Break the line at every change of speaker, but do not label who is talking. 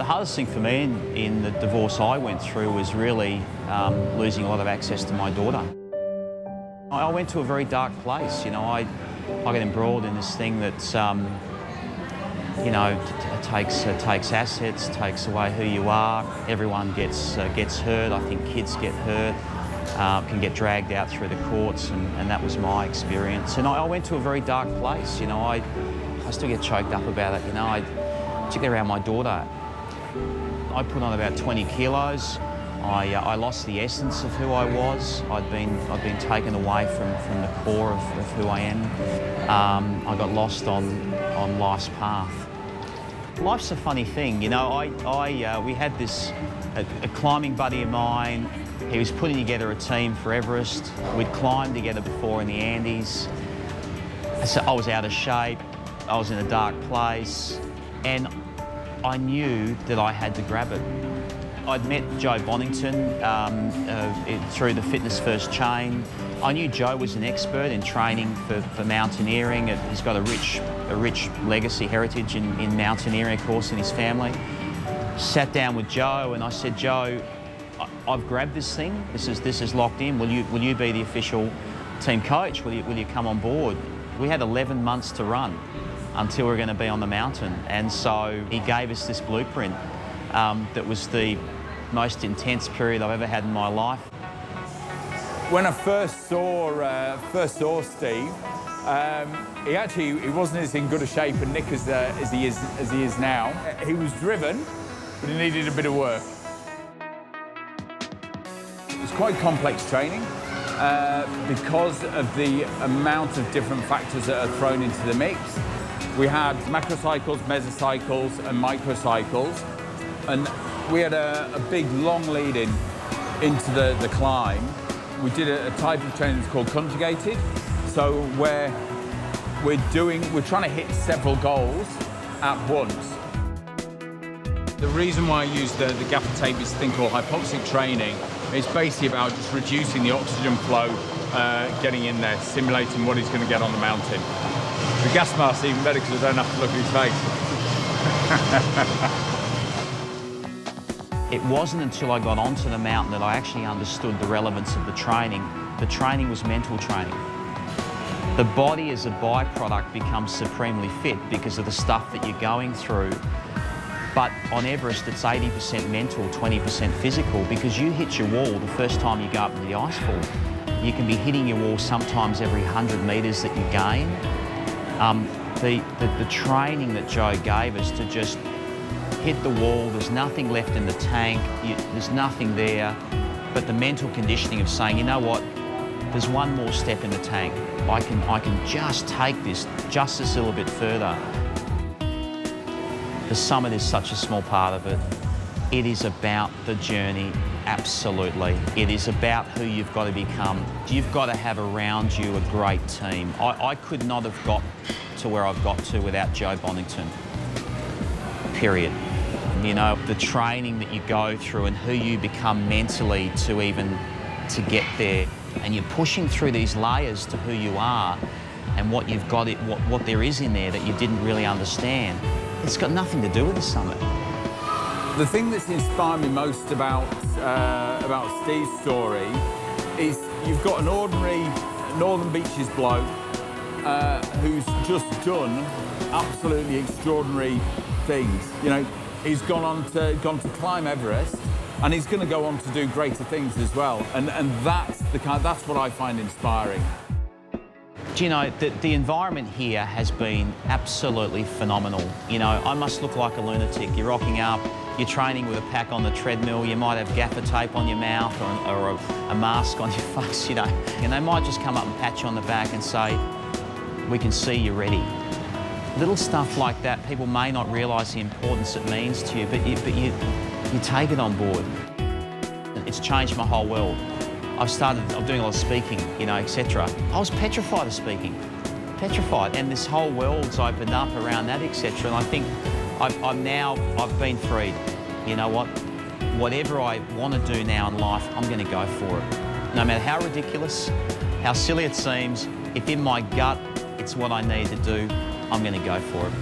The hardest thing for me in the divorce I went through was really losing a lot of access to my daughter. I went to a very dark place. I got embroiled in this thing that, takes assets, takes away who you are. Everyone gets hurt. I think kids get hurt, can get dragged out through the courts, and that was my experience. And I went to a very dark place. I still get choked up about it. Particularly around my daughter. I put on about 20 kilos. I lost the essence of who I was. I'd been taken away from the core of who I am. I got lost on life's path. Life's a funny thing, we had a climbing buddy of mine. He was putting together a team for Everest. We'd climbed together before in the Andes. So I was out of shape. I was in a dark place, and I knew that I had to grab it. I'd met Joe Bonington through the Fitness First chain. I knew Joe was an expert in training for mountaineering. He's got a rich legacy heritage in mountaineering, of course, in his family. Sat down with Joe and I said, Joe, I've grabbed this thing. This is locked in. Will you be the official team coach? Will you come on board? We had 11 months to run until we were going to be on the mountain, and so he gave us this blueprint that was the most intense period I've ever had in my life.
When I first saw Steve, he wasn't as in good a shape and nick as he is now. He was driven, but he needed a bit of work. It was quite complex training because of the amount of different factors that are thrown into the mix. We had macrocycles, mesocycles, and microcycles, and we had a big long lead into the climb. We did a type of training that's called conjugated, so where we're trying to hit several goals at once.
The reason why I use the gaffer tape is a thing called hypoxic training. It's basically about just reducing the oxygen flow, getting in there, simulating what he's going to get on the mountain. The gas mask's even better because I don't have to look at his face.
It wasn't until I got onto the mountain that I actually understood the relevance of the training. The training was mental training. The body as a byproduct becomes supremely fit because of the stuff that you're going through. But on Everest, it's 80% mental, 20% physical, because you hit your wall the first time you go up to the icefall. You can be hitting your wall sometimes every 100 metres that you gain. The training that Joe gave us to just hit the wall, there's nothing left in the tank, there's nothing there, but the mental conditioning of saying, you know what, there's one more step in the tank. I can just take this just a little bit further. The summit is such a small part of it. It is about the journey, absolutely. It is about who you've got to become. You've got to have around you a great team. I could not have got to where I've got to without Joe Bonington, period. The training that you go through and who you become mentally to get there. And you're pushing through these layers to who you are and what you've got, what there is in there that you didn't really understand. It's got nothing to do with the summit.
The thing that's inspired me most about Steve's story is you've got an ordinary Northern Beaches bloke who's just done absolutely extraordinary things. He's gone to climb Everest, and he's going to go on to do greater things as well. And that's what I find inspiring.
Do you know, the environment here has been absolutely phenomenal. I must look like a lunatic. You're rocking up, you're training with a pack on the treadmill, you might have gaffer tape on your mouth or a mask on your face, and they might just come up and pat you on the back and say, we can see you're ready. Little stuff like that, people may not realise the importance it means to you, but you take it on board. It's changed my whole world. I'm doing a lot of speaking, etc. I was petrified of speaking, petrified, and this whole world's opened up around that, etc. And I think I've been freed. You know what? Whatever I want to do now in life, I'm going to go for it. No matter how ridiculous, how silly it seems, if in my gut it's what I need to do, I'm going to go for it.